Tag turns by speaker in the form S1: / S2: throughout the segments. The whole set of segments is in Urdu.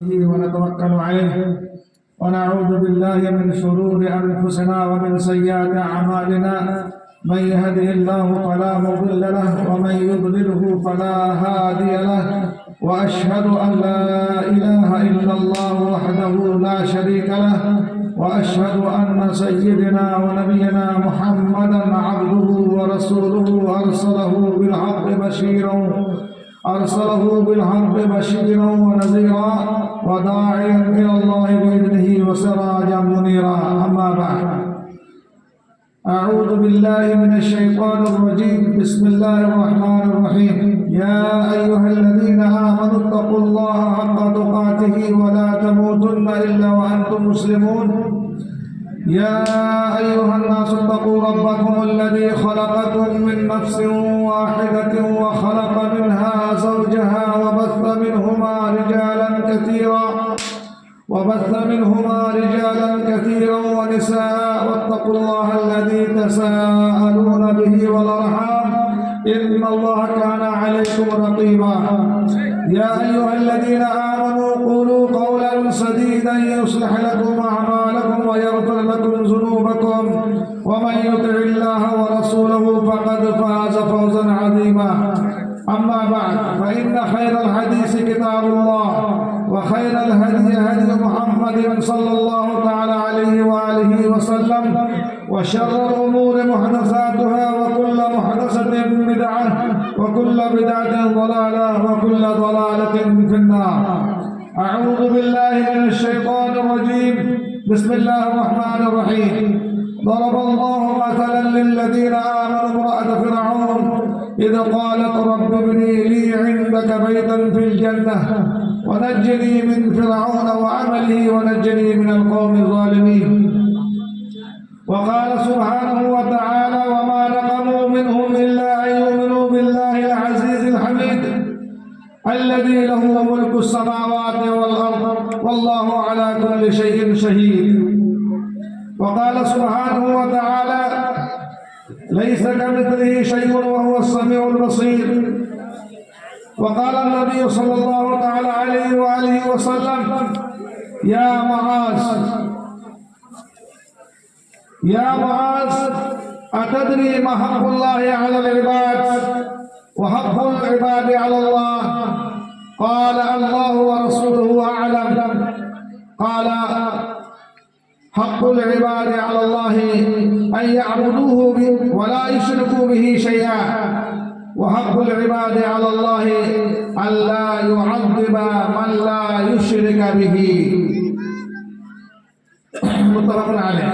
S1: ونتوكل عليه ونعوذ بالله من شرور أنفسنا ومن سيئات أعمالنا. من يهده الله فلا مضل له ومن يضلله فلا هادي له، وأشهد أن لا إله إلا الله وحده لا شريك له، وأشهد أن سيدنا ونبينا محمدا عبده ورسوله أرسله بالحق بشيرا ونذيرا وداعيا إلى الله بإذنه وسراجا منيرا. أما بعد، أعوذ بالله من الشيطان الرجيم. بسم الله الرحمن الرحيم. يا أيها الذين آمنوا اتقوا الله حق تقاته ولا تموتن إلا وأنتم مسلمون. يا أيها الناس اتقوا ربكم الذي خلقكم من نفس واحدة وخلق منها زوجها وبث منهما رجالا كثيرا ونساء، واتقوا الله الذي تساءلون به والأرحام إن الله كان عليكم رقيبا. يا أيها الذين آمنوا قولوا قولا سديدا يصلح لكم أعمالكم ويغفر لكم ذنوبكم، ومن يطع الله ورسوله فقد فاز فوزا عظيما. أما بعد، فإن خير الحديث كتاب الله، وخير الهدي هدي محمد صلى الله تعالى عليه وآله وسلم، وشر الأمور محدثاتها، وكل محدثة بدعة، وكل بدعة ضلالة، وكل ضلالة في النار. أعوذ بالله من الشيطان الرجيم. بسم الله الرحمن الرحيم. ضرب الله مثلا للذين آمنوا امرأة فرعون إذ قالت رب ابني لي عندك بيتا في الجنة ونجني من فرعون وعمله ونجني من القوم الظالمين. وقال سبحانه وتعالى: وما نقموا منهم إلا أن يؤمنوا بالله العزيز الحميد الذي له ملك السماوات والأرض والله على كل شيء شهيد. وقال سبحانه وتعالى: ليس كمثله شيء وهو السميع البصير. وقال النبي صلى الله تعالى عليه وآله وسلم: يا معاذ أتدري ما حق الله على العباد وحق العباد على الله؟ قال: الله ورسوله أعلم. قال: حق العباد على الله أن يعبدوه ولا يشركوا به شيئا، وحق العباد على الله أن لا يعذب من لا يشرك به. متفق عليه.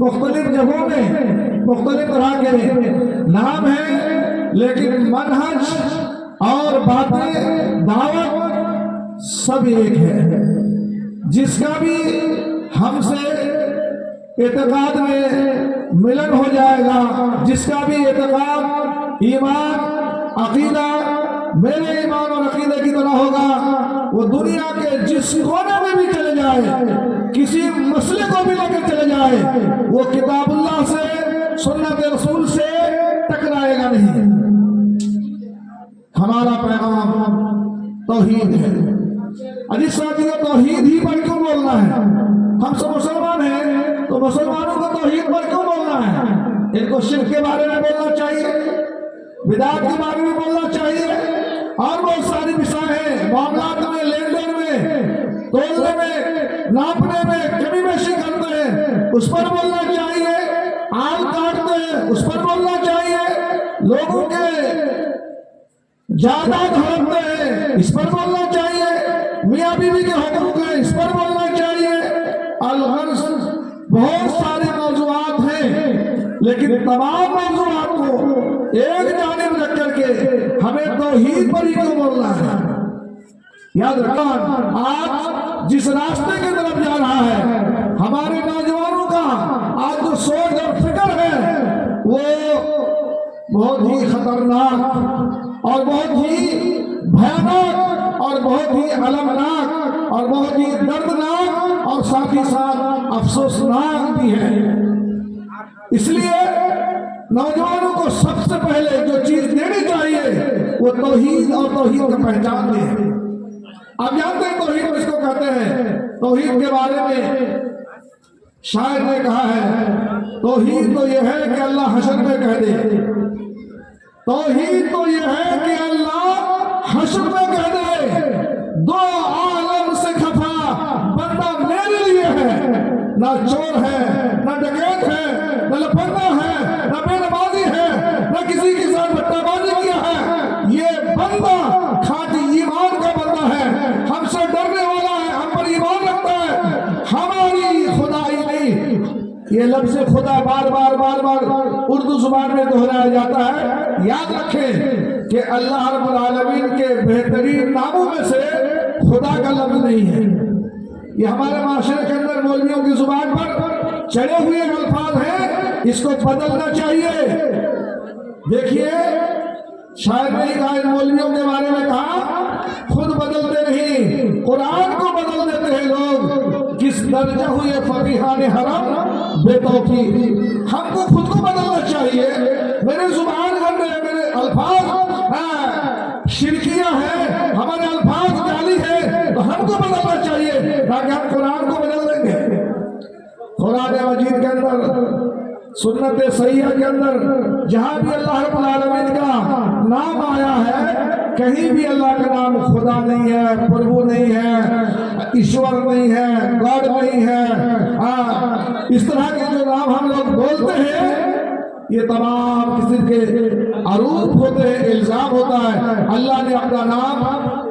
S1: مختلف جگہوں میں مختلف طرح کے نام ہیں، لیکن منہج اور باتیں دعوت سب ایک ہے۔ جس کا بھی ہم سے اعتقاد میں ملن ہو جائے گا، جس کا بھی اعتقاد ایمان عقیدہ میرے ایمان اور عقیدے کی طرح ہوگا، وہ دنیا کے جس کونے میں بھی چلے جائے، کسی مسئلے کو بھی لے کر چلے جائے، وہ کتاب اللہ سے سنت رسول سے ٹکرائے گا نہیں۔ ہمارا پیغام توحید ہے۔ عزیز ساتھیوں، توحید ہی پر کیوں بولنا ہے؟ ہم سب مسلمان ہیں تو مسلمانوں کو توحید پر کیوں بولنا ہے؟ ان کو شرک کے بارے میں بولنا چاہیے، بدعت کے بارے میں بولنا چاہیے، اور بہت ساری مثالیں معاملات میں، لین دین میں، تولنے میں، ناپنے میں کمی بیشی کرتے ہیں، اس پر بولنا چاہیے، آل کاٹتے ہیں اس پر بولنا چاہیے، لوگوں کے جائیداد ہڑپتے ہیں اس پر بولنا چاہیے، میاں بیوی کے حقوق ہیں اس پر بولنا چاہیے۔ الغرض بہت سارے موضوعات ہیں، لیکن تمام موضوعات کو ایک جانب رکھ کر کے ہمیں توحید پر ہی کیوں بولنا ہے؟ یاد رکھنا، آج جس راستے کی طرف جا رہا ہے ہمارے نوجوانوں کا، آج جو سوچ اور فکر ہے وہ بہت ہی خطرناک اور بہت ہی بھیانک اور بہت ہی المناک اور بہت ہی دردناک اور ساتھ ہی ساتھ افسوسناک بھی ہے۔ اس لیے نوجوانوں کو سب سے پہلے جو چیز دینی چاہیے وہ توحید اور توحید کا پہچان دے۔ آپ جانتے ہیں توحید اس کو کہتے ہیں؟ توحید کے بارے میں شاعر نے کہا ہے، توحید تو یہ ہے کہ اللہ حشر میں کہہ دے، توحید تو یہ ہے کہ اللہ حشر میں کہہ دے، دو عالم سے خفا بندہ میرے لیے ہے، نہ چور ہے، نہ ڈکیت ہے، نہ لپنگا ہے، نہ بے نمازی ہے، نہ کسی کے ساتھ بٹا بازی کیا ہے، یہ بندہ کھاٹی ایمان کا بندہ ہے، ہم سے ڈرنے والا ہے، ہم پر ایمان رکھتا ہے، ہماری خدائی نہیں۔ یہ لفظ خدا بار بار اردو زبان میں دہرایا جاتا ہے۔ یاد رکھیں کہ اللہ رب العالمین کے بہترین ناموں میں سے خدا کا لفظ نہیں ہے۔ یہ ہمارے معاشرے کے اندر مولویوں کی زبان پر چڑھے ہوئے الفاظ ہیں، اس کو بدلنا چاہیے۔ دیکھیے شاعر نے ہی کہا، ان مولویوں کے بارے میں کہا، خود بدلتے نہیں قرآن کو بدل دیتے ہیں لوگ، کس درجہ ہوئے فقیہان حرم بے توفیق۔ ہم کو خود کو بدلنا چاہیے۔ میرے زبان گندے، میرے الفاظ شرکیہ ہیں، ہمارے الفاظ جعلی ہیں، تو ہم کو بدلنا چاہیے تاکہ ہم قرآن کو بدل دیں گے۔ قرآن مجید کے اندر، سنت صحیحہ کے اندر جہاں بھی اللہ رب العالمین کا نام آیا ہے، کہیں بھی اللہ کا نام خدا نہیں ہے، پربھو نہیں ہے، ایشور نہیں ہے، گاڈ نہیں ہے۔ اس طرح کے جو نام ہم لوگ بولتے ہیں یہ تمام قسم کے عروب ہوتے ہیں، الزام ہوتا ہے۔ اللہ نے اپنا نام،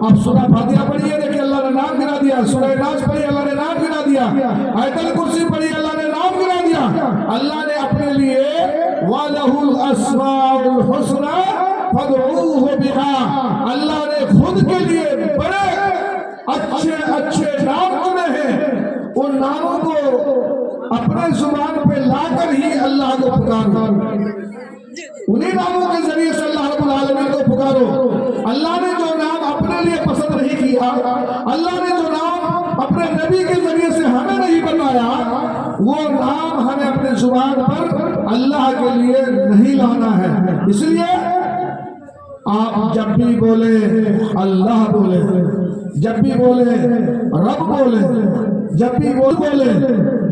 S1: آپ سورہ فاتحہ پڑھیے، دیکھیں اللہ نے نام گرا دیا، سورہ ناس پڑھی اللہ نے نام گرا دیا، آیت الکرسی پڑھی اللہ نے نام گرا دیا۔ اللہ نے اپنے لیے وَلَهُ الْأَسْمَاءُ الْحُسْنَى فَادْعُوهُ بِهَا، اللہ نے خود کے لیے بڑے اچھے نام چنے ہیں، ان ناموں کو اپنے زبان پہ لا کر ہی اللہ کو پکارو، انہی ناموں کے ذریعے سے اللہ رب العالمین کو پکارو۔ اللہ نے جو نام اپنے لیے پسند نہیں کیا، اللہ نے جو نام اپنے نبی کے ذریعے سے ہمیں نہیں بتایا، وہ نام ہمیں اپنے زبان پر اللہ کے لیے نہیں لانا ہے۔ اس لیے آپ جب بھی بولے اللہ بولے، جب بھی بولے رب بولے، جب بھی بولے،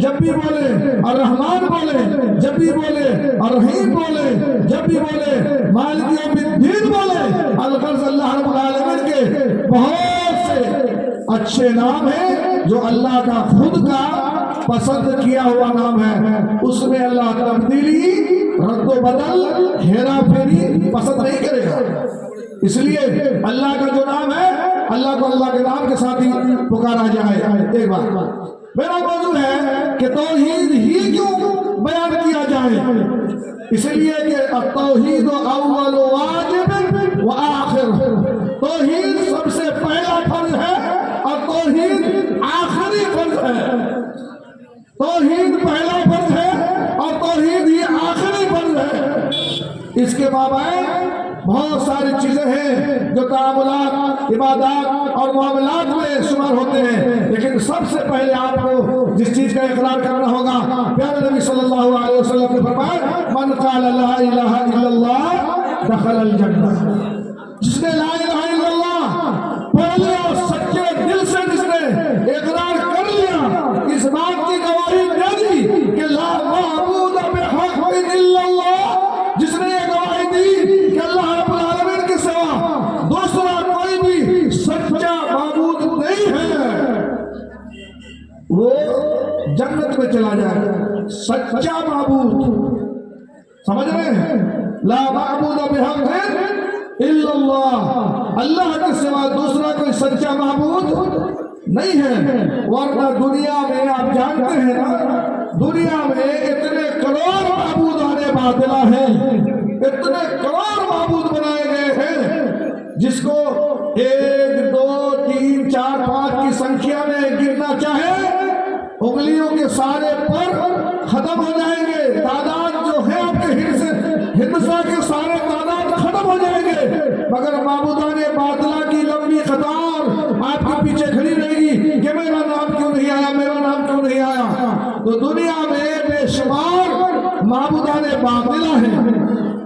S1: جب بھی بولے الرحمن بولے، جب بھی بولے الرحیم بولے، جب بھی بولے مالک یوم الدین بولے۔ الغرض اللہ رب العالمین کے بہت سے اچھے نام ہیں جو اللہ کا خود کا پسند کیا ہوا نام ہے، اس میں اللہ تبدیلی، رد و بدل، ہیرا پھیری پسند نہیں کرے گا۔ اس لیے اللہ کا جو نام ہے، اللہ کو اللہ کے نام کے ساتھ ہی پکارا جائے۔ ایک بات میرا موضوع ہے کہ توحید ہی کیوں بیان کیا جائے، اس لیے کہ التوحید اول واجب و آخر، توحید سب سے پہلا فرض ہے اور توحید آخری فرض ہے۔ توحید پہلا فرض ہے اور توحید ہی آخری فرض ہے۔ اس کے مابین بہت ساری چیزیں ہیں جو تعاملات، عبادات اور معاملات میں شمار ہوتے ہیں، لیکن سب سے پہلے آپ کو جس چیز کا اقرار کرنا ہوگا، پیارے نبی صلی اللہ علیہ وسلم نے فرمایا من قال لا الہ الا اللہ دخل الجنہ، جس نے لا الہ الا اللہ پہلے اور سچے دل سے جس نے اقرار کر لیا، اس بات کی گواہی دے دی کہ لا معبود بحق الا اللہ، جس نے یہ گواہی دی کہ اللہ رب العالمین کے سوا دوسرا کوئی بھی سچا معبود نہیں ہے، وہ جنت میں چلا جائے گا۔ سچا معبود، سمجھ رہے ہیں؟ لا معبود بحق الا اللہ، اللہ کے سوا دوسرا کوئی سچا معبود نہیں ہے۔ ورنہ دنیا میں آپ جانتے ہیں نا، دنیا میں اتنے کروڑ معبود آنے باطلا ہیں، اتنے کروڑ معبود بنائے گئے ہیں، جس کو 1 2 3 4 5 کی سنکھیا میں گرنا چاہے انگلیوں کے سارے پر ختم ہو جائیں گے۔ تعداد جو ہے آپ کے ہندسا کے سارے تعداد ختم ہو جائیں گے، مگر معبودان باطلا کی لمبی قطار آپ کے پیچھے کھڑی رہے گی کہ میرا نام کیوں نہیں آیا، میرا نام کیوں نہیں آیا۔ تو دنیا میں بے شمار معبودان باطلا ہیں،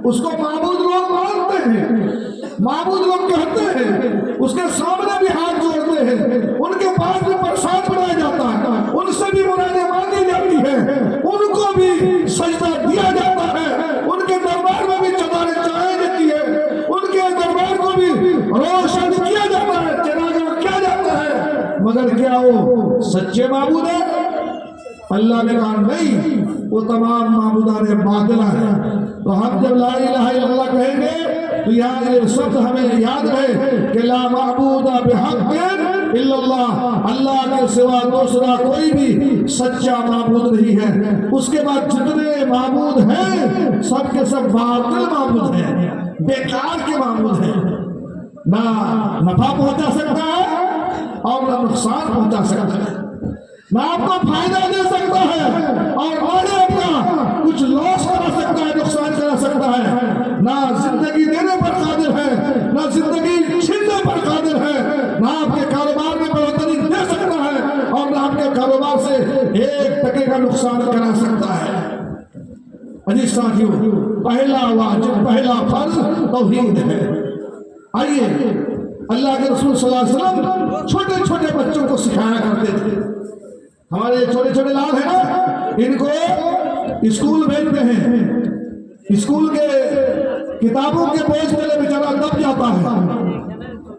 S1: اس کو معبود لوگ مانتے ہیں، معبود لوگ کہتے ہیں، اس کے سامنے بھی ہاتھ جوڑتے ہیں، ان کے پاس بھی پرساد بنایا جاتا ہے، ان سے بھی مرادیں مانگی جاتی ہیں، ان کو بھی سجدہ دیا جاتا ہے، ان کے دربار میں بھی چادریں چڑھائی جاتی ہے، ان کے دربار کو بھی روشن کیا جاتا ہے، چراغاں کیا جاتا ہے، مگر کیا وہ سچے معبود ہیں؟ اللہ نے کہا نہیں، وہ تمام معبودان باطلا ہیں۔ تو ہم جب لا الہ الا اللہ کہیں گے تو یہ شبد ہمیں یاد رہے کہ لا معبود بحق الا اللہ، اللہ کے سوا دوسرا کوئی بھی سچا معبود نہیں ہے۔ اس کے بعد جتنے معبود ہیں سب کے سب باطل معبود ہیں، بیکار کے معبود ہیں، نہ نفع پہنچا سکتا ہے اور نہ نقصان پہنچا سکتا ہے، نہ آپ کو فائدہ دے سکتا ہے اور نہ آپ کا کچھ لاس کرا سکتا ہے، نقصان کرا سکتا ہے، نہ زندگی دینے پر قادر ہے، نہ زندگی چھیننے پر قادر ہے، نہ آپ کے کاروبار میں بڑھوتری دے سکتا ہے اور نہ آپ کے کاروبار سے 1 ٹکے کا نقصان کرا سکتا ہے۔ عزیز ساتھیو، پہلا واجب، پہلا فرض توحید ہے۔ آئیے، اللہ کے رسول صلی اللہ علیہ وسلم چھوٹے چھوٹے بچوں کو سکھایا کرتے تھے۔ ہمارے چھوٹے چھوٹے لال ہیں نا، ان کو اسکول بھیجتے ہیں، اسکول کے کتابوں کے بوجھ پہلے بیچارہ دب جاتا ہے،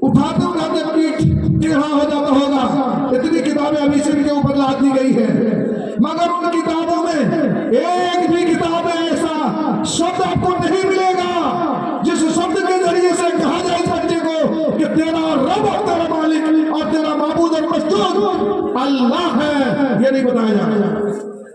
S1: اٹھاتے اٹھاتے پیٹ ٹیڑھا ہو جاتا ہوگا، اتنی کتابیں ابھی سے ان کے اوپر لاد دی گئی ہے، مگر ان کتابوں میں ایک بھی کتاب میں ایسا شبد آپ کو نہیں ملے گا جس شبد کے ذریعے سے کہا جائے اس بچے کو کہ تیرا رب اور تیرا مالک اور تیرا معبود اور مسجود اللہ ہے، یہ نہیں بتایا جائے۔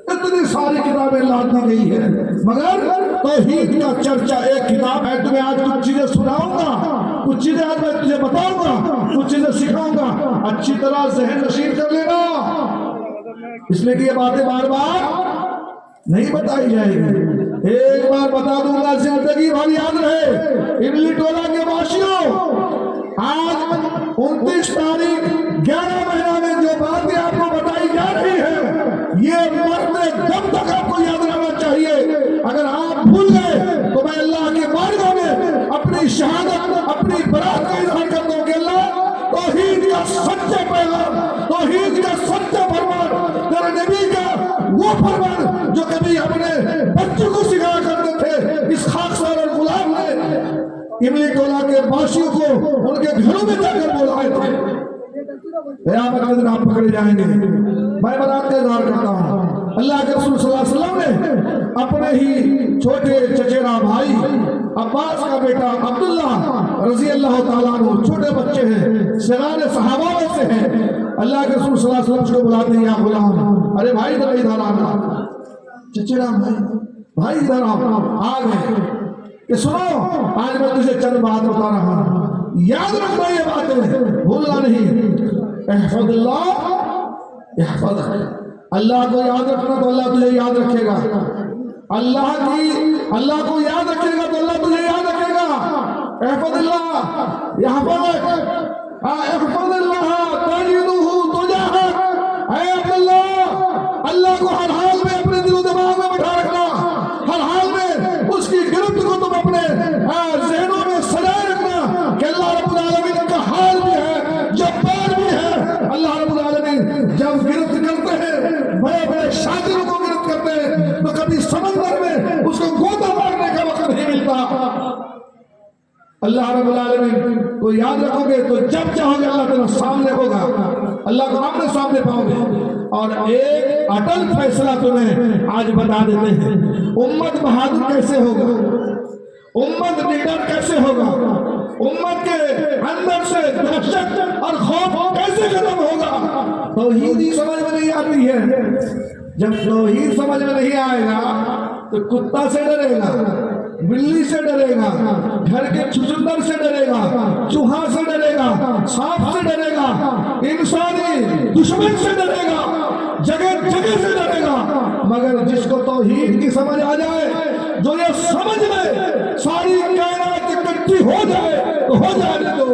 S1: اتنی ساری کتابیں لاد دی گئی ہے، مگر توحید کا چرچا ایک کتاب ہے۔ تمہیں آج کچھ چیزیں سناؤں گا، کچھ چیزیں آج میں تجھے بتاؤں گا، کچھ چیزیں سکھاؤں گا، اچھی طرح ذہن نشین کر لینا، اس لیے کہ یہ باتیں بار بار نہیں بتائی جائے گی۔ ایک بار بتا دوں گا، زندگی بھر یاد رہے۔ املی ٹولہ کے باشیوں، آج 29 تاریخ 11 مہینہ میں جو باتیں آپ کو بتائی جا رہی ہیں، یہ مرتے دم تک آپ کو یاد رہنا چاہیے۔ اگر آپ بھول گئے تو میں اللہ کے بارگاہ میں اپنی شہادت، اپنی برات کا اظہار کرتا ہوں کہ اللہ، توحید کا سچا پیغام، توحید کا سچا فرمان، تیرے نبی کا وہ فرمان جو کبھی اپنے بچوں کو سکھایا کرتے تھے، اس خاکسار اور غلام نے املی ٹولہ کے باشیوں کو ان کے گھروں میں جا کر بلائے تھے۔ قیامت کے دن آپ پکڑے جائیں گے۔ میں برات کا اظہار کرتا ہوں، اللہ کے رسول صلی اللہ علیہ وسلم نے اپنے ہی چھوٹے چچیرا بھائی عباس کا بیٹا عبداللہ رضی اللہ تعالیٰ عنہ، چھوٹے بچے ہیں، صغار صحابہ میں سے ہیں، اللہ کے رسول صلی اللہ علیہ وسلم اس کو بلاتے ہیں، یا غلام، ارے بھائی ادھر آنا، چچیرا بھائی ادھر آ گئے کہ سنو آج میں تجھے چند بات بتا رہا ہوں، یاد رکھنا یہ باتیں، بھولنا نہیں۔ احفظ اللہ احفظک، اللہ کو یاد رکھنا تو اللہ تجھے یاد رکھے گا، اللہ کو یاد رکھے گا تو اللہ تجھے یاد رکھے گا۔ احفظ اللہ یحفظک، احفظ اللہ تجدہ تجاہک۔ اے عبداللہ، اللہ کو ہر حال میں اپنے دل و دماغ میں بٹھا رکھنا، ہر حال میں اس کی گرفت کو تم اپنے ذہنوں میں سجائے رکھنا کہ اللہ رب العالمین کا حال بھی ہے، جبار بھی ہے۔ اللہ رب العالمین جب گرفت کرتے ہیں، بڑے بڑے شاطروں کو گرفت کرتے ہیں، تو کبھی سمندر میں اس کو گوتا مارنے کا وقت نہیں ملتا۔ اللہ رب العالمین کو یاد رکھو گے تو جب چاہو گے اللہ تعالیٰ سامنے ہوگا، اللہ کو آمنے سامنے پاؤ گے۔ اور ایک اٹل فیصلہ تمہیں آج بتا دیتے ہیں، امت بہادر کیسے ہوگا، امت لیڈر کیسے ہوگا، امت کے اندر سے دہشت اور خوف کیسے ختم ہوگا۔ توحید ہی سمجھ میں نہیں آتی ہے، جب توحید سمجھ میں نہیں آئے گا تو کتا سے ڈرے گا، بلی سے ڈرے گا، گھر کے چچندر سے ڈرے گا، چوہا سے ڈرے گا، سانپ سے ڈرے گا، انسانی دشمن سے ڈرے گا، جگہ جگہ سے ڈرے گا۔ مگر جس کو توحید کی سمجھ آ جائے، جو یہ سمجھ لے ساری کائنات اکٹھی ہو جائے تو ہو جائے۔ تو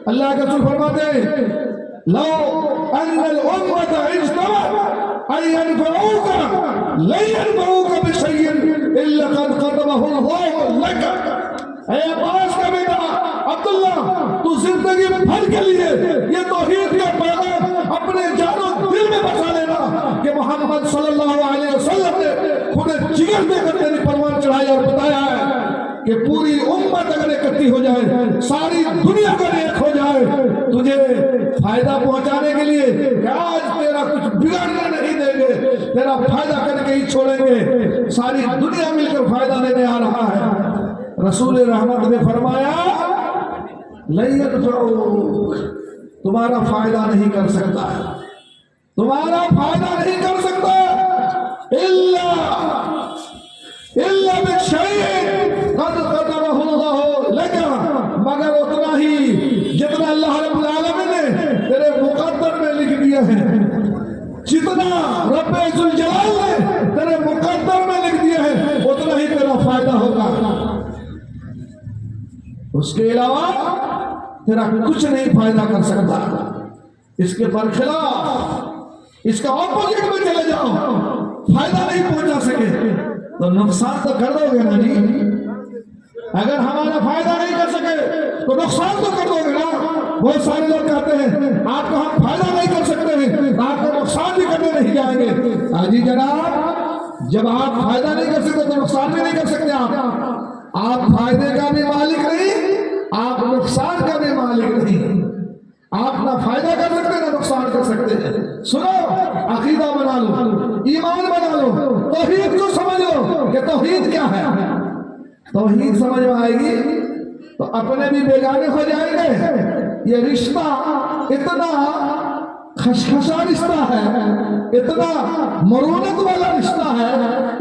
S1: اللہ کے رسول فرماتے ہیں، لو ان الامة اجتمعت ان ينفعوك لن ينفعوك بشيء الا قد كتبه الله لك۔ اے عباس کا بیٹا عبداللہ، تو زندگی بھر کے لیے یہ توحید کا پیغام اپنے جان و دل میں بسا لینا کہ محمد صلی اللہ علیہ وسلم نے خود جگر دے کر تیری پروان چڑھائی اور بتایا ہے کہ پوری امت اگر اکٹھی ہو جائے، ساری دنیا اگر ایک ہو جائے، تجھے فائدہ پہنچانے کے لیے کہ آج تیرا کچھ بگڑنے نہیں دیں گے، تیرا فائدہ کر کے ہی چھوڑیں گے، ساری دنیا مل کر فائدہ لینے آ رہا ہے۔ رسول رحمت نے فرمایا، لن ينفعوك، تمہارا فائدہ نہیں کر سکتا، تمہارا فائدہ نہیں کر سکتا، الا بشيء قد كتبه الله لك، مگر اتنا ہی جتنا اللہ رب العالمین نے تیرے مقدر میں لکھ دیا ہے، جتنا رب ذوالجلال نے تیرے مقدر میں لکھ دیا ہے اتنا ہی تیرا فائدہ ہوگا، اس کے علاوہ تیرا کچھ نہیں فائدہ کر سکتا۔ اس کے برخلاف اس کا اپوزٹ میں چلے جاؤ، فائدہ نہیں پہنچا سکے تو نقصان تو کر دو گے نا جی۔ اگر ہمارا فائدہ نہیں کر سکے تو نقصان تو کر دو گے نا۔ بہت سارے لوگ کہتے ہیں آپ کو ہم فائدہ نہیں کر سکتے ہیں، آپ کو نقصان بھی کرنے نہیں جائیں گے۔ حاجی جناب، جب آپ فائدہ نہیں کر سکتے تو نقصان بھی نہیں کر سکتے۔ آپ فائدے کا بھی مالک نہیں، آپ نقصان کا بھی مالک نہیں۔ آپ نہ فائدہ کر سکتے نہ نقصان کر سکتے ہیں۔ سنو، عقیدہ بنا لو، ایمان بنا لو، توحید کو سمجھ لو کہ توحید کیا ہے۔ توحید سمجھ میں آئے گی تو اپنے بھی بیگانے ہو جائیں گے۔ یہ رشتہ اتنا خشخشا رشتہ ہے، اتنا مرونت والا رشتہ ہے،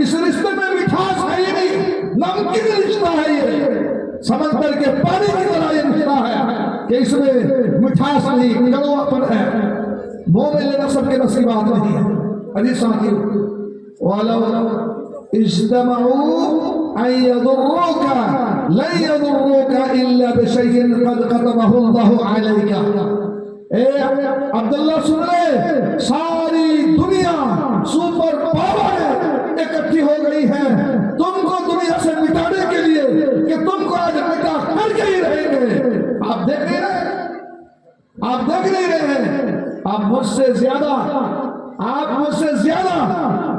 S1: اس رشتے میں مٹھاس ہے ہی نہیں، نمکین رشتہ ہے یہ، سمندر کے پانی کی طرح یہ رشتہ ہے کہ اس میں مٹھاس نہیں، کڑواپن ہے، منہ میں لینا سب کے نصیب بات نہیں ہے۔ عزیز ساتھیو، وَلَوْ اجتمعوا ان يضروك لن يضروك الا بشيء قد كتبه الله عليك۔ اے عبداللہ سن لے، ساری دنیا سپر پاور اکٹھی ہو گئی ہے تم کو دنیا سے مٹانے کے لیے کہ تم کو آج مٹا کر کے ہی رہیں گے۔ آپ دیکھ نہیں رہے، آپ دیکھ نہیں رہے، آپ مجھ سے زیادہ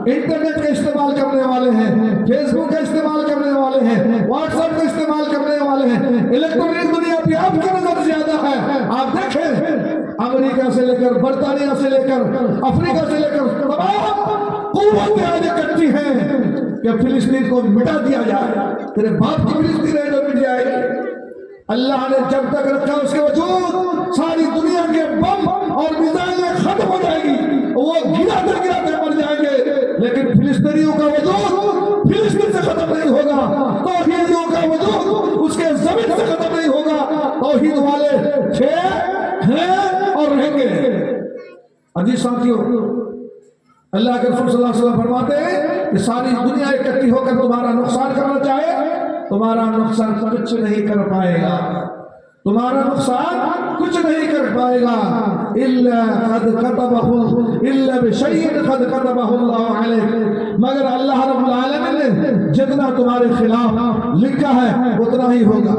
S1: انٹرنیٹ کا استعمال کرنے والے ہیں، فیس بک کا استعمال کرنے والے ہیں، واٹس ایپ کا استعمال کرنے والے ہیں، الیکٹرانک دنیا بھی آپ کی نظر زیادہ ہے۔ آپ دیکھیں، امریکہ سے لے کر برطانیہ سے لے کر افریقہ سے لے کر تمام قوتیں آج اکٹھی ہیں کہ فلسطین کو مٹا دیا جائے۔ تیرے باپ کی فلسطین ہے جو مٹ جائے گی، اللہ نے جب تک رکھا اس کے وجود ساری دنیا کے بم اور میزائلیں ختم ہو جائے گی، وہ گراتے گراتے مر جائیں گے، لیکن فلسطینیوں کا وجود فلسطین سے ختم نہیں ہوگا، توحیدیوں کا وجود اس کے زمین سے ختم نہیں ہوگا، توحید والے تھے ہیں اور رہیں گے۔ عزیز ساتھیوں، اللہ کے رسول صلی اللہ علیہ وسلم فرماتے ہیں کہ ساری دنیا اکٹھی ہو کر تمہارا نقصان کرنا چاہے، تمہارا نقصان کچھ نہیں کر پائے گا، تمہارا نقصان کچھ نہیں کر پائے گا، الا بشیء قد کتبہ اللہ علیہ، مگر اللہ رب العالمین نے جتنا تمہارے خلاف لکھا ہے اتنا ہی ہوگا۔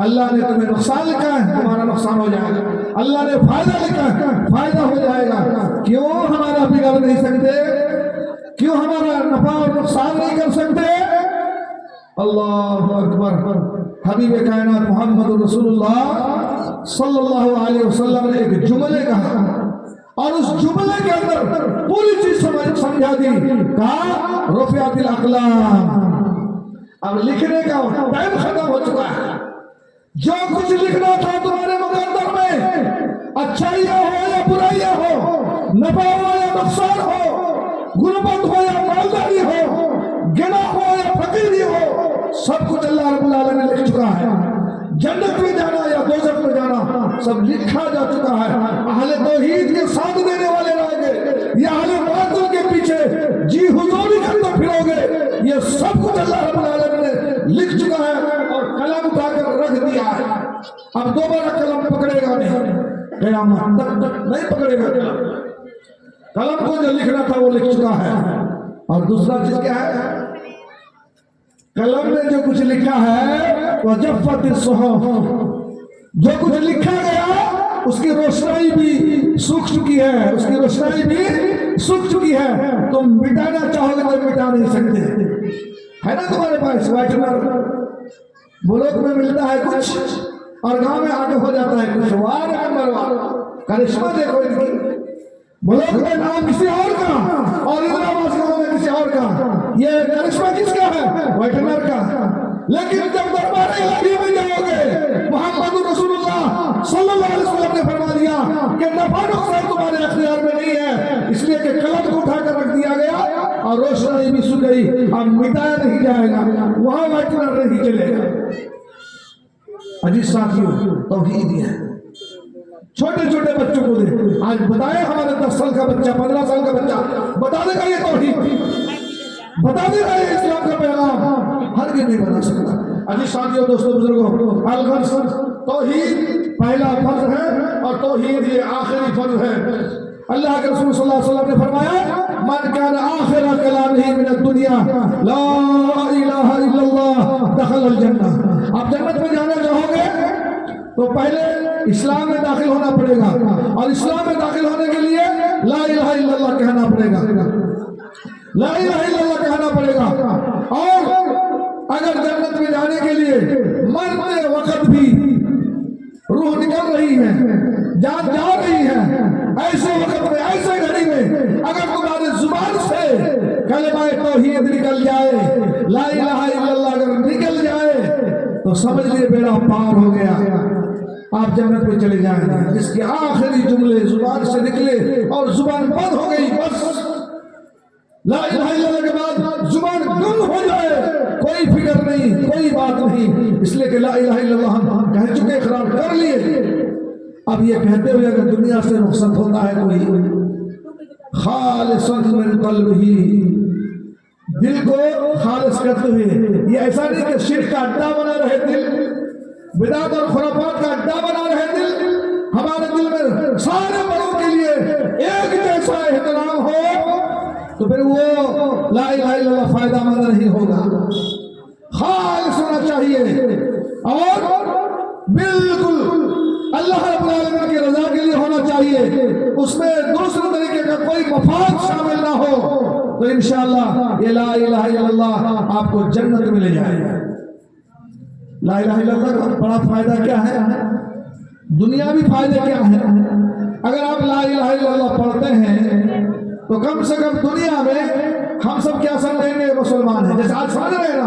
S1: اللہ نے تمہیں نقصان لکھا ہے، تمہارا نقصان ہو جائے گا، اللہ نے فائدہ لکھا ہے، فائدہ ہو جائے گا۔ کیوں ہمارا بگاڑ نہیں سکتے؟ کیوں ہمارا نفع اور نقصان نہیں کر سکتے؟ اللہ اکبر۔ حبیب کائنات محمد رسول اللہ صلی اللہ علیہ وسلم نے ایک جملے کہا اور اس جملے کے اندر پوری چیز سمجھا دی، کہا رفعت الاقلام، اب لکھنے کا ٹائم ختم ہو چکا ہے، جو کچھ لکھنا تھا تمہارے مقدر میں، اچھائیاں ہو یا برائیاں ہو، نفع ہو یا نقصان ہو، غربت ہو یا مالداری ہو، گنا ہو یا فقیری ہو، سب کچھ اللہ رب العالمین نے لکھ چکا ہے۔ جنت میں جانا یا دوزخ میں جانا سب لکھا جا چکا ہے۔ اہل توحید کے ساتھ دینے والے رہیں گے یا اہل باطل کے پیچھے جی حضوری کرتے پھرو گے، یہ سب کچھ اللہ رب العالمین نے لکھ چکا ہے اور قلم اٹھا کر رکھ دیا ہے۔ اب دوبارہ قلم پکڑے گا نہیں، قیامت تک نہیں پکڑے گا قلم۔ قلم کو جو لکھنا تھا وہ لکھ چکا ہے۔ اور دوسرا چیز کیا ہے؟ قلم نے جو کچھ لکھا ہے وجفت الصحف، جو کچھ لکھا گیا اس کی روشنائی بھی سوکھ چکی ہے، اس کی روشنائی بھی سوکھ چکی ہے، تم مٹانا چاہو گے تو مٹا نہیں سکتے۔ ہے نا تمہارے پاس وائٹنر، بلوک میں ملتا ہے کچھ اور گاؤں میں آگے ہو جاتا ہے کچھ، کرشمہ دیکھو ان کی، بلوک میں نام کسی اور کا اور انعامات گاؤں میں کسی اور کا، یہ کرشمہ کس کا ہے؟ وائٹنر کا۔ لیکن جب دربار الہی میں جاؤ گے، محمد رسول اللہ صلی اللہ علیہ وسلم نے فرما دیا کہ نفع نقصان تمہارے اختیار میں نہیں ہے، اس لیے کہ قلم کو اٹھا کر رکھ دیا گیا اور روشنائی بھی سو گئی، اب مٹایا نہیں جائے گا، وہاں وائٹنر نہیں چلے گا۔ عزیز ساتھیوں، توحید ہے۔ چھوٹے چھوٹے بچوں کو دے، آج بتائے ہمارے 10 سال کا بچہ، 15 سال کا بچہ بتا دے گا یہ توحید، بتا دے گا یہ اسلام کا پیغام، ہر نہیں بتا سکتا۔ عزیز ساتھیوں، دوستوں، بزرگوں، الغرض توحید پہلا فرض ہے اور توحید یہ آخری فرض ہے۔ اللہ کے رسول صلی اللہ علیہ وسلم نے فرمایا من کان آخر کلامہ من الدنیا لا الہ الا اللہ دخل الجنہ۔ آپ جنت میں جانا چاہو گے تو پہلے اسلام میں داخل ہونا پڑے گا، اور اسلام میں داخل ہونے کے لیے لا الہ الا اللہ کہنا پڑے گا، لا الہ الا اللہ کہنا پڑے گا۔ اور اگر جنت میں جانے کے لیے مرتے وقت بھی روح نکل رہی ہے، جان جا رہی ہے، ایسے وقت میں، ایسے گھڑی میں اگر تمہارے زبان سے کلمہ توحید نکل جائے، لا الہ الا اللہ اگر نکل جائے تو سمجھ لیے بیڑا پار ہو گیا، آپ جنت میں چلے جائیں گے۔ جس کے آخری جملے زبان سے نکلے اور زبان بند ہو گئی، بس لا الہ الا اللہ کے بعد زبان گم ہو جائے، کوئی فکر نہیں، کوئی بات نہیں، اس لیے کہ لا الہ الا اللہ ہم کہہ چکے، اقرار کر لیے۔ اب یہ کہتے ہوئے اگر دنیا سے رخصت ہوتا ہے کوئی، خالصا من قلبہ، دل کو خالص کرتے ہوئے، یہ ایسا نہیں کہ شرک کا اڈا بنا رہے دل، بدعت اور خرافات کا اڈا بنا رہے دل، ہمارے دل میں سارے بڑوں کے لیے ایک جیسا احترام ہو، تو پھر وہ لا الہ الا اللہ فائدہ مند نہیں ہوگا۔ خالص ہونا چاہیے اور بالکل اللہ رب العالمین کی رضا کے لیے ہونا چاہیے، اس میں دوسرے طریقے کا کوئی مفاد شامل نہ ہو، تو انشاءاللہ یہ لا الہ الا اللہ آپ کو جنت میں لے جائے گا۔ لا الہ الا اللہ کا بڑا فائدہ کیا ہے؟ دنیاوی فائدے کیا ہے؟ اگر آپ لا الہ الا اللہ پڑھتے ہیں تو کم سے کم دنیا میں ہم سب کیا سمجھیں گے؟ مسلمان ہیں، جیسے آج سمجھ رہے نا،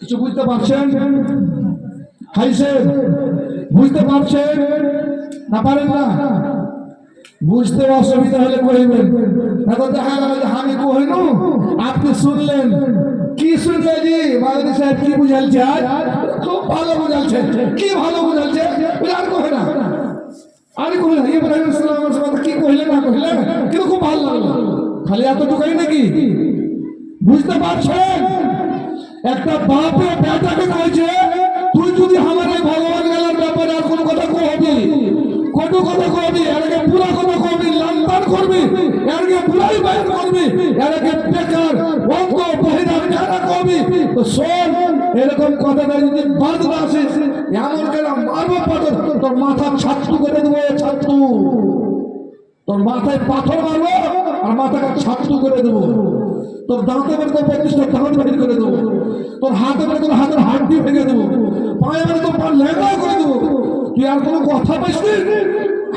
S1: কিছু বুঝতে পারছেন? হাইছে বুঝতে পারছেন না? পারেন না? বুঝতে অসুবিধা হলে কইবেন, না তো দেখা গেল যে আমি কইনু আপনি শুনলেন। কি শুনলেন জি মাদানী সাহেব? কি বুঝালছে? খুব ভালো বুঝালছে। কি ভালো বুঝালছে? আর কই না, আমি কই না ইব্রাহিম সালামের সাথে কি কইলে না কইলে কিন্তু খুব ভালো লাগলো। খালি এতটুকুই নাকি? বুঝতে পারছেন? একটা বাপে বেটাকে কইছে তুই যদি আমার এই ভগবান গেলার ব্যাপারে আর কোনো কথা কবি, কত কথা কবি, এরকে পুরা কথা কবি, লান্তান করবি, এরকে পুরাই বাইর করবি, এরকে বেকার অঙ্গ বহিরা কারা কবি, তো শোন এরকম কথাটা যদি বাদ না আসে এমন করে মারবো পাথর, তোর মাথা ছাত্তু করে দেবো। ছাত্তু তোর মাথায় পাথর মারবো আর মাথাটা ছাত্তু করে দেবো। তোর দাঁতে বের করে 25টা দাঁত বের করে দেবো, তোর হাতে বের করে হাতের হাড্ডি ভেঙে দেবো, পায়ে বের করে পা লেগা করে দেবো। তুই আর কোনো কথা পাইসনি?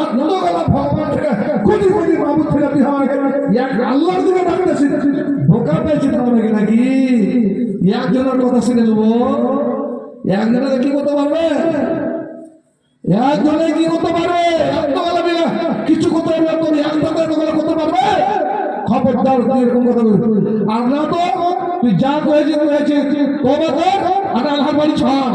S1: এত গলা ভগবান থেকে কোটি কোটি মাবুদ থেকে তুই আমাকে এক আল্লাহর দিকে ডাকতেছিস। ধোকা পেয়েছিস আমাকে নাকি? একজনের কথা শুনে নেবো, একজনের কি করতে পারবে? একজনে কি করতে পারবে? এত গলা মিলে কিছু করতে পারবে? তোর একজনের এত গলা করতে পারবে? খবরদার তুই এরকম কথা বলবি। আর না তো তুই যা কয়েছিস তওবা কর আর আল্লাহর বাড়ি ছাড়,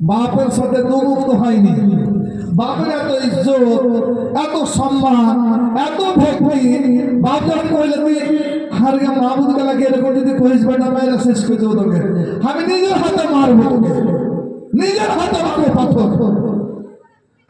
S1: বাপের সাথে দুমুক্ত হয়নি। বাপের এত ইজ্জত, এত সম্মান, এত ভক্তি, বাপ যখন কইলে তুই হারগে মাহবুদ গেলাকে এরকম যদি কইস বেটা মেয়েরা শেষ করে দেবো তোকে, আমি নিজের হাতে মারবো তোকে, নিজের হাতে মারবো পাথর।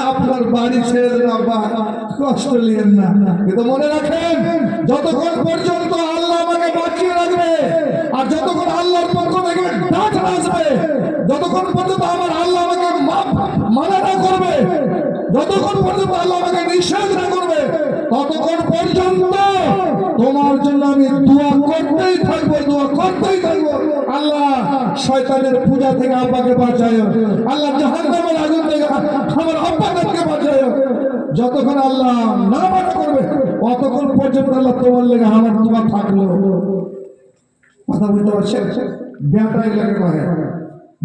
S1: আপনার বাড়ি ছেড়ে দেন আব্বা, কষ্ট নিয়েন না। কিন্তু মনে রাখেন যতক্ষণ পর্যন্ত আল্লাহ আমাকে বাঁচিয়ে রাখবে আর যতক্ষণ আল্লাহর পক্ষ থেকে ডাক আসবে, যতক্ষণ পর্যন্ত আমার আল্লাহ আমাকে মানা না করবে, যতক্ষণ পর্যন্ত আল্লাহ আমাকে নিষেধ না করবে, ততক্ষণ পর্যন্ত তোমার জন্য আমি দোয়া করতেই থাকবো, দোয়া করতেই থাকবো। আল্লাহ শয়তানের পূজা থেকে আব্বাকে বাঁচায়, আল্লাহ জাহান্নামের আগুন থেকে আমার আব্বাকে বাঁচায়। যতক্ষণ আল্লাহ না মানা করবে অতক্ষণ পর্যন্ত আল্লাহ তোমার লেগে আমার তোমার থাকলো। কথা বুঝতে পারছেন? ব্যাটাই লাগে করে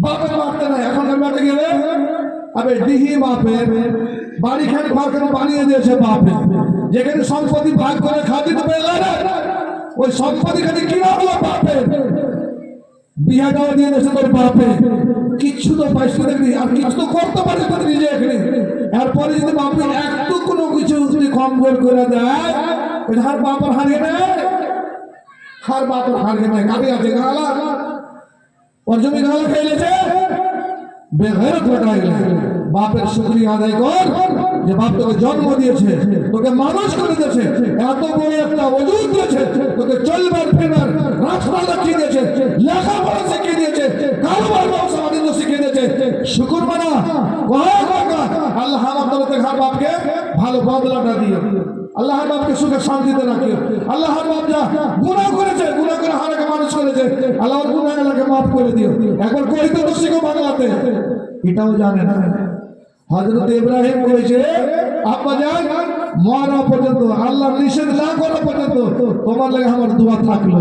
S1: বাপের মারতে নাই, এখনকার ব্যাটে গেলে আবে ডিহি বাপের বাড়ি খান ঘর কেন বানিয়ে দিয়েছে বাপে, যেখানে সম্পত্তি ভাগ করে খাওয়া দিতে পেরে ওই সম্পত্তি খালি কিনা হলো বাপে, বিয়া দেওয়া দিয়ে দিয়েছে তোর বাপে, কিচ্ছু তো পাইছে দেখবি আর কিছু তো করতে পারে তোর নিজে এখানে। এরপরে যদি বাপে একটু কোনো কিছু যদি কম করে দেয় ওই হার বাপর হারিয়ে নেয়, হার বাপর হারিয়ে নেয়। কাকে আছে গালা ওর জমি গালা খেয়েছে বেঘর ঘটাই বাপের শুকরিয়া আদায় কর যে বাপ তোকে জন্ম দিয়েছে, তোকে মানুষ করে দিয়েছে, এত বড় একটা ওজুদ দিয়েছে, তোকে চলবার ফেরার রাস্তা দেখিয়ে দিয়েছে, লেখাপড়া শিখিয়ে দিয়েছে, কারোবার ব্যবসা বাণিজ্য শিখিয়ে দিয়েছে। শুকুর মানা আল্লাহ আমার তরফ থেকে হার বাপকে ভালো বদলাটা দিও, আল্লাহর বাপকে সুখে শান্তিতে রাখিও। আল্লাহর বাপ যা গুনাহ করেছে, গুনাহ করে হারাকে মানুষ করেছে, আল্লাহর গুনাহগুলোকে মাফ করে দিও। একবার কইতে তো শিখো বাংলাতে, এটাও জানে না। হযরত ইব্রাহিম কইছে আব্বা জান মরা পর্যন্ত আল্লাহর নিষেধ না করা পর্যন্ত তোমার লাগে আমার দোয়া থাকলো।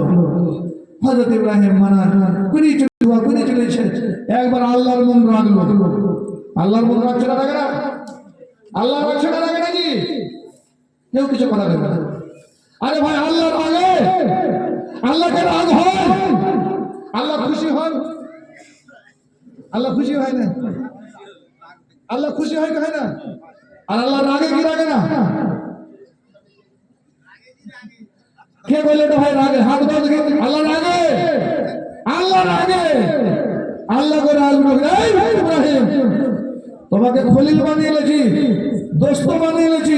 S1: হযরত ইব্রাহিম মানা করি দোয়া করে চলেছে, একবার আল্লাহর মন রাখলো। আল্লাহর মন রাখছে না, রাখে না? আল্লাহ রাখছে না, রাখে নাকি? কেউ কিছু করা যাবে না। আরে ভাই আল্লাহ রাগে, আল্লাহকে রাগ হয়, আল্লাহ খুশি হন, আল্লাহ খুশি হয় না, আল্লাহ খুশি হয় না। আর আল্লাহ রাগে কি রাগে না? কে বলে তো ভাই রাগে? হাত দাও দেখি। আল্লাহ রাগে, আল্লাহ রাগে, আল্লাহ করে আসবে ইব্রাহিম তোমাকে খলিল বানিয়ে এনেছি, দোস্ত বানিয়ে এনেছি,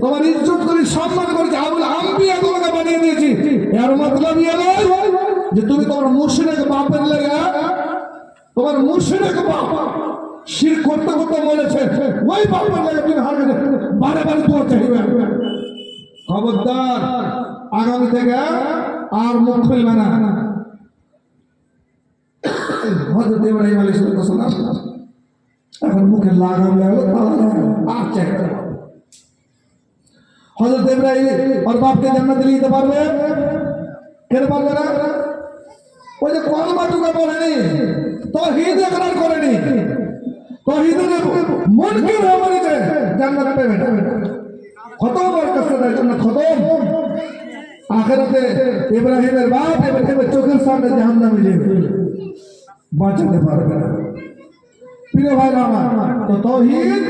S1: তোমার ইজ্জত করে সম্মান করেছি, আবুল আম্বিয়া তোমাকে বানিয়ে দিয়েছি। এর মতলব ইয়ে নয় যে তুমি তোমার মুশরিক বাপের লাগা, তোমার মুশরিক বাপ শিরক করতে করতে বলেছে ওই বাপের লাগা তুমি হার বারে বারে দোয়া চাইবে। খবরদার আগামী থেকে আর মুখ খুলবে না। হযরত ইব্রাহিম আলাইহিস সালাম এখন মুখে লাগাম আর চেক করে হযরত ইব্রাহিম আর বাপকে জান্নাতে নিতে পারবে? কেন পারবে না? ওই যে কলমাটুকু বলেনি, তাওহীদ ইকরার করেনি, তাওহীদের মুনকির হয়ে বলেছে জান্নাত পাবে না। খতম ওর কাছে জান্নাত খতম। আখিরাতে ইব্রাহিমের বাপ ইব্রাহিমের চোখের সামনে জাহান্নামে যাবে, বাঁচাতে পারবে না। প্রিয় ভাই আমার, তো তাওহীদ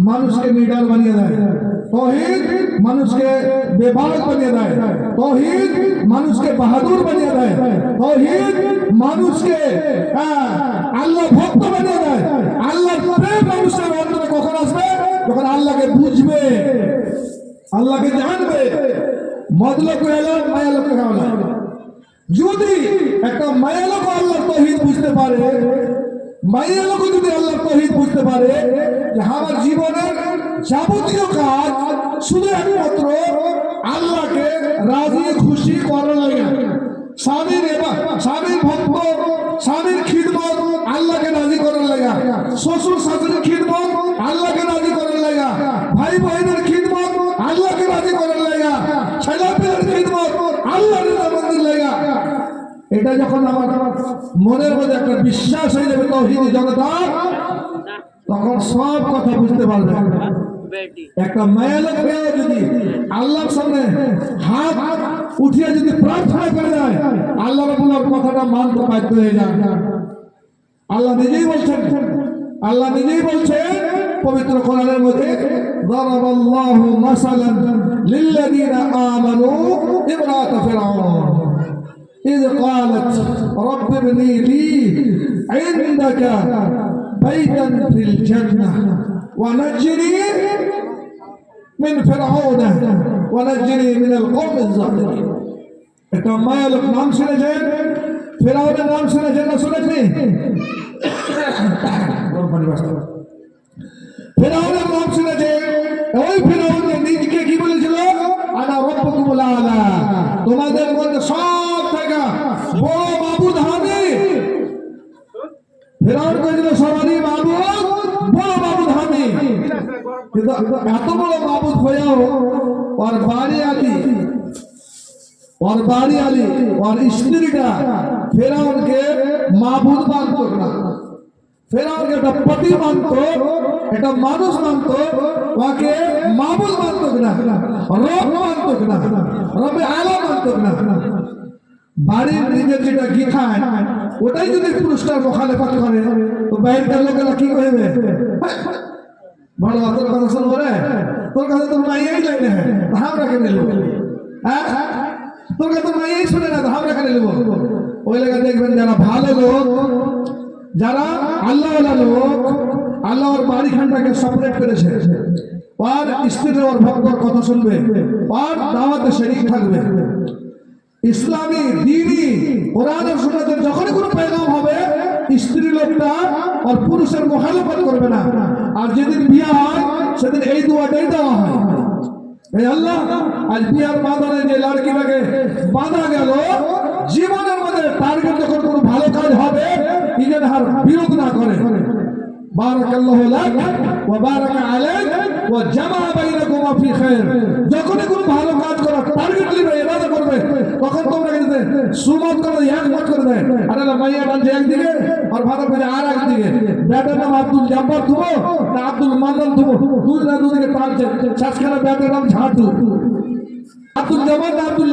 S1: মানুষকে নিডর বানিয়ে দেয়, তাওহীদ মানুষকে বেবাক বানিয়ে দেয়, তাওহীদ মানুষকে বাহাদুর বানিয়ে দেয়, তাওহীদ মানুষকে আল্লাহ ভক্ত বানিয়ে দেয়। আল্লাহর প্রেম মানুষের অন্তরে কখন আসবে? যখন আল্লাহকে বুঝবে, আল্লাহকে জানবে। মতলব হলো মায়া লোক হলো, যদি একটা মায়া লোক আল্লাহর তাওহীদ বুঝতে পারে, মায়া লোক যদি আল্লাহর তাওহীদ বুঝতে পারে যে আমার জীবনের যাবতীয় কাজ শুধু একমাত্র আল্লাহকে রাজি খুশি করার লাগে, স্বামীর ভক্ত, স্বামীর খিদমত আল্লাহকে রাজি করার লাগা, শ্বশুর শাশুড়ির খিদমত আল্লাহকে রাজি করার লাগা, ভাই বোনের খিদমত আল্লাহকে রাজি করার লাগা, ছেলে পেলের খিদমত আল্লাহর রাজি লাগা। এটা যখন আমার মনের মধ্যে একটা বিশ্বাস হয়ে যাবে তাওহীদি জনতা, তখন সব কথা বুঝতে পারবে। একটা মায়া লোক যদি আল্লাহর সামনে হাত উঠিয়ে যদি প্রার্থনা করে যায়, আল্লাহ রাব্বুল আলামিন কথাটা মানতে বাধ্য হয়ে যায়। আল্লাহ নিজেই বলছেন, আল্লাহ নিজেই বলছেন পবিত্র কোরআনের মধ্যে, দারাবাল্লাহু মাসালান লিল্লাযীনা আমানু ইমরাত ফিরআউন إذ قالت رب ابن لي عندك بيتا في الجنة ونجني من فرعون ونجني من القوم الظالمين। একটা মায়া লোক নাম শুনেছেন? ফেরাউনের নাম শুনেছেন না শুনেননি? ফেরাউনের নাম শুনেছেন? ওই ফেরাউন নিজেকে কি বলেছিল? আনা রাব্বুকুমুল আলা, তোমাদের মধ্যে সব থেকে বড় মাবুদ আমি। কিন্তু এত বড় মাবুদ হয়েও ওর বাড়ি আলী ওর স্ত্রীটা ফেরাউনকে মাবুদ মানত না, ফেরাউনকে একটা পতি মানত, এটা মানুষ মানত, ওকে মাবুদ মানত না, রব মানত না, রবে আলা মানত না। বাড়ির নিজের যেটা ঘি খায় ওটাই যদি পুরুষটার মোখালেফাত করে তো বাইরের লোকেরা কি করবে? বড় তোর কথা শুনবো রে, তোর কথা তোর মাইয়াই যায় না, আমরা কেন নেবো? হ্যাঁ, তোর কথা তোর মাইয়াই শুনে না, আমরা কেন নেবো? ওই লেগে দেখবেন যারা ভালো লোক, যারা আল্লাহওয়ালা লোক, আল্লাহ ওর বাড়িখানটাকে সেপারেট করেছে, আর স্ত্রীর ওর ভক্তর কথা শুনবে, আর দাওয়াতে শরীক থাকবে। ইসলামী দ্বীনি কোরআন আর সুন্নাতের যখনই কোনো পেগাম হবে স্ত্রী লোকটা আর পুরুষের মুখালেফত করবে না। আর যেদিন বিয়ে হয় সেদিন এই দোয়াটাই দেওয়া হয়, এই আল্লাহ আজ বিয়ার বাঁধনে যে লড়কিটাকে বাঁধা গেল, জীবনের মধ্যে টার্গেট যখন কোনো ভালো কাজ হবে ইজেন হার বিরোধ না করে। বারাকাল্লাহু লাক ওয়া বারাকা আলাইক ওয়া জামা বাইনাকুমা ফি খায়র। যখনই কোনো ভালো কাজ করার টার্গেট নিবে, ইরাদা করবে, তখন তোমরা কিন্তু সুমত করে এক মত করে দেয়। আরে মাইয়া ডালছে একদিকে আর ভালো করে আর একদিকে, ব্যাটার নাম আব্দুল জাব্বার থুবো না আব্দুল মান্নান থুবো, দুদিকে টানছে, শেষখানে ব্যাটার নাম ঝাঁটু, আব্দুল জামান আব্দুল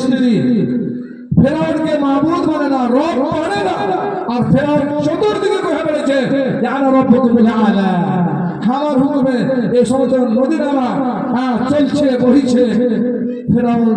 S1: স্ত্রী ফেরাউনকে মাবুদ মানে না, রব মানে না, আর ফেরাউন চতুর্দিকে কহে বেড়েছে যে আনা রব্বুকুম আলা, আমার হুকুমে এই সমস্ত নদী নালা চলছে বহিছে। ফেরাউন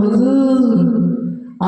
S1: হুজুর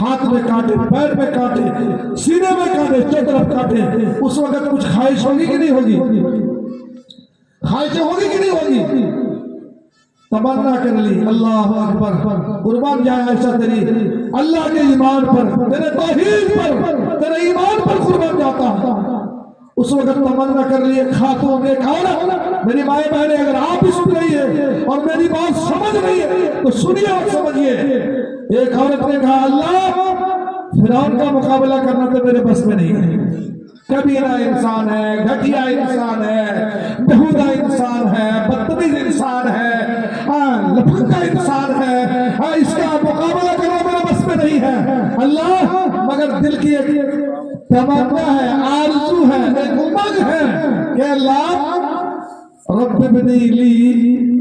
S1: ہاتھ میں کانٹے، پیر میں کانٹے، سینے میں کانٹے، چار طرف کانٹے، اس وقت کچھ خواہش ہوگی کہ نہیں ہوگی؟ خواہشیں ہوگی کہ نہیں ہوگی؟ تمنا کر لی، اللہ اکبر، قربان جائے عائشہ تیری اللہ کے ایمان پر، تیرے توحید پر، تیرے ایمان پر قربان جاتا۔ اس وقت تمنا کر لی ایک خاتون، ایک عورت، میری مائیں بہنیں اگر آپ بھی سن رہی ہے اور میری بات سمجھ رہی ہے تو سنیے اور سمجھیے۔ ایک عورت نے کہا اللہ فرعون کا مقابلہ کرنا تو میرے بس میں نہیں ہے، کبیرہ انسان ہے، گھٹیا انسان ہے، بہودہ انسان ہے، بدتمیز انسان ہے، لپکا انسان ہے، اس کا مقابلہ کرنا میرے بس میں نہیں ہے اللہ، مگر دل کی ایک تمنا ہے، آرزو ہے، ایک امنگ ہے کہ اللہ رب ابنی لی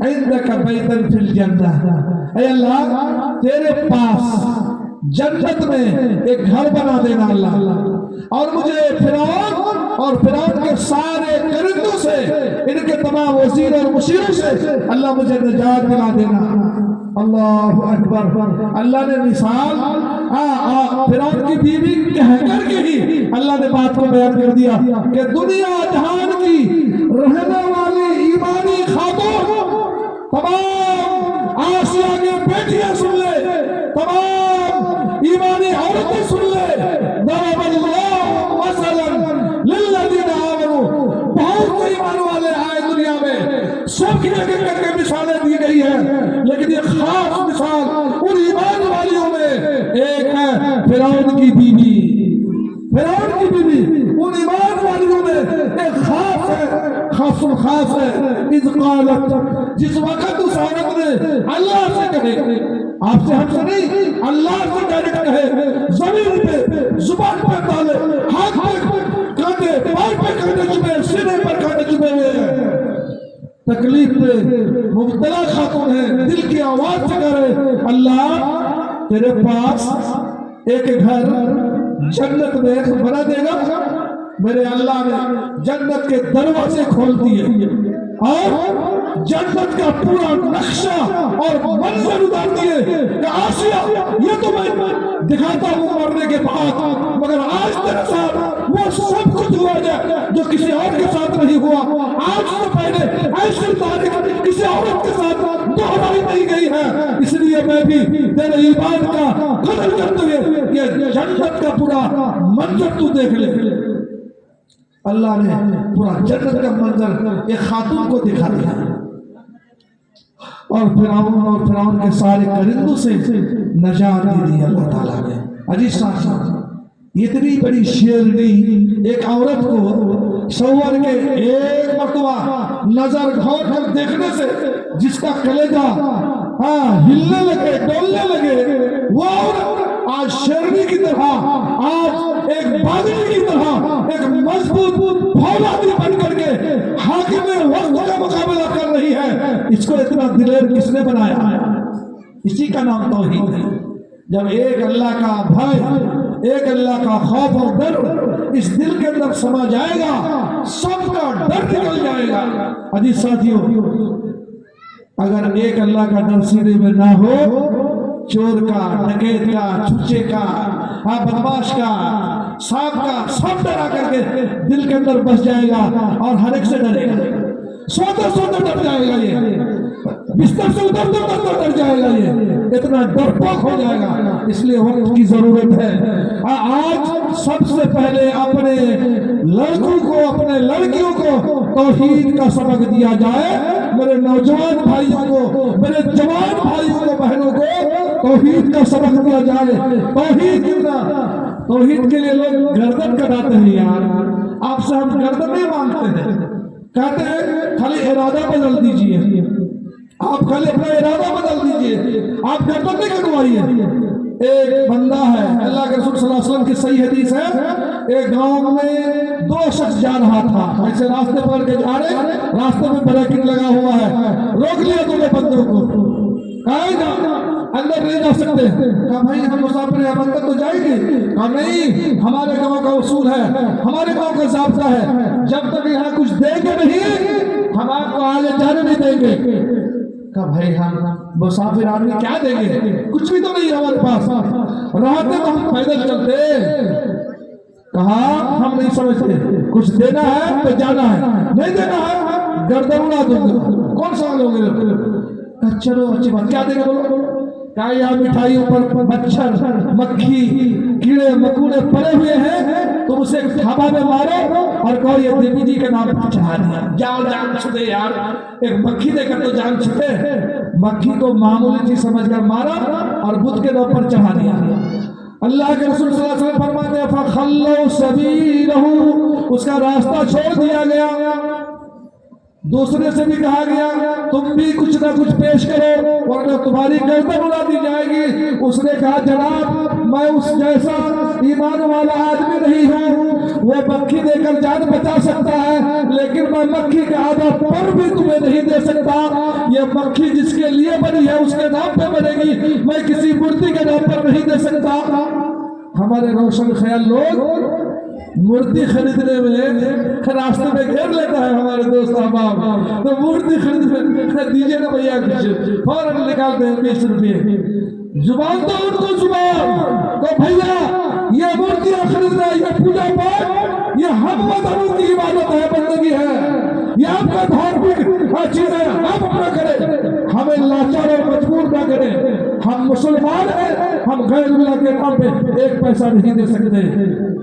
S1: عندک بیتا فی الجنہ، اے اللہ تیرے پاس جنت میں ایک گھر بنا دینا اللہ، اور مجھے فرعون اور فرعون کے سارے کرندوں سے، ان کے تمام وزیر اور مشیروں سے اللہ مجھے نجات دلا دینا۔ اللہ اکبر، اللہ نے مثال فرعون کی بیوی کہہ کر کے ہی اللہ نے بات کو بیان کر دیا کہ دنیا جہان کی رہنے والی ایمانی خاتون، تمام آسیہ کی بیٹیاں سن لے، تمام ایمانی عورتیں سن لے، ضرب اللہ مثلا للذین آمنوا، بہت سے ایمان والے آئے دنیا میں، سب کی ایک ایک کر کے مثالیں دی گئی ہیں، لیکن یہ خاص مثال ان ایمان والیوں میں ایک ہے فرعون کی بیوی، فرعون کی بیوی ان ایمان والیوں میں ایک خاص ہے، خاص خاص ہے، اذ قالت، جس وقت اس عورت نے اللہ سے کہے، آپ سے ہم سے نہیں، اللہ سے ڈائریکٹ کہے، زمین پہ زبان پہ تالے، ہاتھ پہ کانٹے، پیر پہ کانٹے چبھے، سینے پر کانٹے چبھے ہوئے ہیں، تکلیف پہ مبتلا خاتون ہے، دل کی آواز سے کرے اللہ تیرے پاس ایک گھر جنت میں بنا دے گا، میرے اللہ نے جنت کے دروازے کھول دیے اور جنت کا پورا نقشہ اور منظر اتار دیے کہ آسیہ یہ تو میں دکھاتا ہوں مرنے کے بعد، مگر آج تیرے ساتھ وہ سب کچھ ہوا جائے جو کسی اور کے ساتھ نہیں ہوا، آج سے پہلے ایسی تاریخ کسی عورت کے ساتھ دہرائی نہیں گئی ہے، اس لیے میں بھی تیرے ایمان کا قدر کرتے ہوئے یہ جنت کا پورا منظر تو دیکھ لے۔ اللہ نے پورا جنت کا منظر ایک خاتون کو دکھا دیا اور فرعون کے سارے کرندوں سے نجات دی اللہ تعالیٰ نے۔ عزیز ساتھیو، اتنی بڑی شیرنی ایک عورت کو سور کے ایک مرتبہ نظر گھور کر دیکھنے سے جس کا کلیجہ ہلنے لگے، ڈولنے لگے، وہ عورت آج شیرنی کی طرح، آج ایک بادری کی طرح، ایک مضبوط فولادی بن کر کے حاکم وقت کا مقابلہ کر رہی ہے۔ اس کو اتنا دلیر کس نے بنایا؟ اسی کا نام توحید ہے۔ جب ایک اللہ کا بھائی، ایک اللہ کا خوف اور ڈر اس دل کے اندر سما جائے گا، سب کا ڈر نکل جائے گا۔ عزیز ساتھیو، اگر ایک اللہ کا ڈر سینے میں نہ ہو، چور کا، ڈکیت کا، چوچے کا، بدماش کا، سانپ کا، سب ڈرا کر کے دل کے اندر بس جائے گا اور ہر ایک سے ڈرے گا، سوتے سوتے ڈر جائے گا، یہ بستر سے ادھر ڈر جائے گا، یہ اتنا ڈرپوک ہو جائے گا۔ اس لیے وقت کی ضرورت ہے۔ آج سب سے پہلے اپنے لڑکوں کو، اپنے لڑکیوں کو توحید کا سبق دیا جائے۔ میرے نوجوان بھائیوں کو، میرے جوان بھائیوں کو، بہنوں کو توحید کا سبق دیا جائے۔ توحید کتنا، توحید کے لیے لوگ گردن کٹاتے ہیں یار، آپ سے ہم گردن نہیں مانگتے ہیں، کہتے ہیں خالی ارادہ بدل دیجئے، آپ خالی اپنا ارادہ بدل دیجئے، آپ گردن نہیں کٹوائیے۔ ایک بندہ ہے، اللہ کے رسول صلی اللہ علیہ وسلم کی صحیح حدیث ہے، ایک گاؤں میں دو شخص جا رہا تھا، ایسے راستے پر کے جا رہے، راستے میں بریکنگ لگا ہوا ہے، روک لیا دونوں بندوں کو، کہا اندر نہیں جا سکتے، کہا بھائی ہم مسافر ہیں، اب اندر تو جائیں گے، کہا نہیں، ہمارے گاؤں کا اصول ہے، ہمارے گاؤں کا ضابطہ ہے، جب تک یہاں کچھ دیں گے نہیں ہم آپ کو آگے جانے نہیں دیں گے۔ کہا بھائی ہم مسافر آدمی کیا دیں گے، کچھ بھی تو نہیں ہمارے پاس۔ رہا تھا تو ہم پیدل چلتے. کہا ہم نہیں سمجھتے, کچھ دینا ہے تو جانا ہے, نہیں دینا ہے گردن اڑا دوں گا. کون سوال ہو گئے؟ چلو اچھی بات, کیا دے گا بولو؟ کہا یہاں مٹھائیوں پر مچھر مکھی کیڑے مکوڑے پڑے ہوئے ہیں, تم اسے تھاپا میں مارو اور کہو یہ دیوی جی کے نام پر چڑھا دیا. جان چھوٹے یار, ایک مکھی دے کر تو جان چھوٹے. مکھی کو معمولی چیز سمجھ کر مارا اور بدھ کے نام پر چڑھا دیا. اللہ کے رسول صلی اللہ علیہ وسلم فرماتے ہیں فَخَلَّوْا سَبِيلَهُ, اس کا راستہ چھوڑ دیا گیا. دوسرے سے بھی کہا گیا تم بھی کچھ نہ کچھ پیش کرو ورنہ تمہاری گردن اڑا دی جائے گی. اس نے کہا جناب میں اس جیسا ایمان والا آدمی نہیں ہوں, وہ مکھی دے کر جان بچا سکتا ہے لیکن میں مکھی کا آدھا پر بھی تمہیں نہیں دے سکتا. یہ مکھی جس کے لیے بنی ہے اس کے نام پہ بنے گی, میں کسی مورتی کے نام پر نہیں دے سکتا. ہمارے روشن خیال لوگ مورتی خریدنے میں راستے میں گھیر لیتا ہے ہمارے دوست احباب, تو مورتی خریدنے دیجیے نا بھیا کچھ, فوراً نکالتے ہیں 20 روپے. زبان تو ان کو زبان تو بھیا یہ مورتیاں خریدنا, یہ پوجا پاٹ, یہ ہم مذہبوں کی عبادت ہے, بندگی ہے, یہ آپ کا دھارمک چیزیں آپ اپنا کریں, ہمیں لاچار اور مجبور نہ کریں. ہم مسلمان ہیں, ہم غیر اللہ کے نام پہ 1 پیسہ نہیں دے سکتے.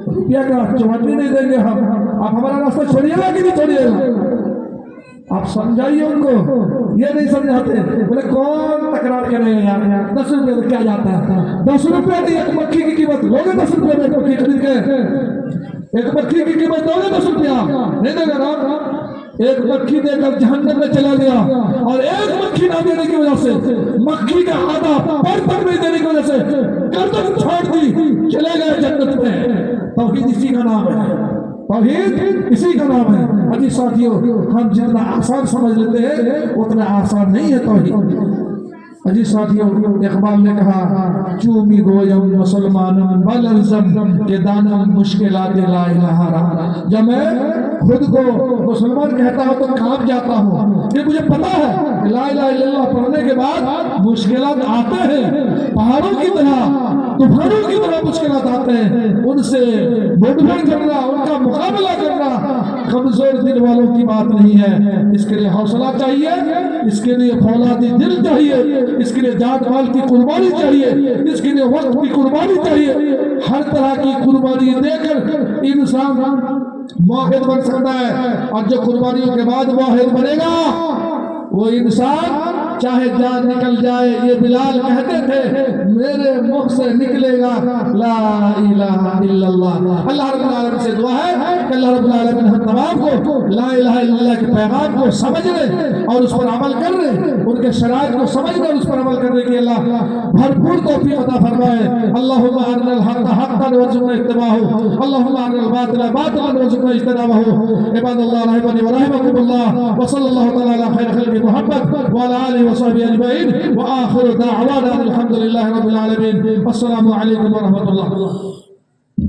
S1: روپیہ کا چوہدری نہیں دیں گے ہم. آپ ہمارا راستہ چھوڑیے گا کہ نہیں چھوڑیے گا؟ آپ سمجھائیے ان کو, یہ نہیں سمجھاتے. بولے کون تکرار کرے گا یار, 10 روپے تو کیا جاتا ہے, 10 روپے نہیں, ایک مکھی کی قیمت لوگے 10 روپے میں, ایک مکھی خرید کے ایک مکھی کی قیمت لوگے 10 روپیہ نہیں دے گا نا. ایک مکھی دے کر جہنم میں چلا گیا, اور ایک مکھی نہ دینے کی وجہ سے, مکھی کا آدھا پر تک نہیں دینے کی وجہ سے گردن چھوڑ دی, چلے گئے جنت میں. توحید اسی کا نام ہے, توحید اسی کا نام ہے. حدیث ساتھیوں, ہم جتنا آسان سمجھ لیتے ہیں اتنا آسان نہیں ہے توحید. عزیز ساتھیوں, اقبال نے کہا چومی گویم مسلمانم بلرزم کہ دانم مشکلات لا الہ رہا. جب میں خود کو مسلمان کہتا ہوں تو کانپ جاتا ہوں, کہ مجھے پتا ہے کہ لا الہ الا اللہ پڑھنے کے بعد مشکلات آتے ہیں, پہاڑوں کی طرح طوفانوں کی طرح مشکلات آتے ہیں. ان سے مڈبھڑ کرنا, ان کا مقابلہ کرنا کمزور دل والوں کی بات نہیں ہے. اس کے لیے حوصلہ چاہیے, اس کے لیے فولادی دل چاہیے, اس کے لیے جان مال کی قربانی چاہیے, اس کے لیے وقت کی قربانی چاہیے. ہر طرح کی قربانی دے کر انسان واحد بن سکتا ہے, اور جو قربانیوں کے بعد واحد بنے گا وہ انسان چاہے جان نکل جائے. یہ بلال کہتے تھے میرے منہ سے نکلے گا لا الہ الا اللہ. اللہ رب العالمین سے دعا ہے کہ اللہ رب العالمین ہم تمام کو لا الہ الا اللہ کے پیغام کو سمجھنے اور اس پر عمل کرنے, ان کے شرائط کو سمجھنے اور اس پر عمل کرنے کی اللہ بھرپور توفیق عطا فرمائے. اللہم ارنا الحق حقا وارزقنا اتباعہ, اللہم ارنا الباطل باطلا وارزقنا اجتنابہ. عباد اللہ رحمنی ورحمکم اللہ, وصلی اللہ تعالی علی خیر خلق محمد وعلی آلہ وصحبہ اجمعین, وآخر دعوانا الحمد للہ رب العالمین. السلام علیکم ورحمۃ اللہ.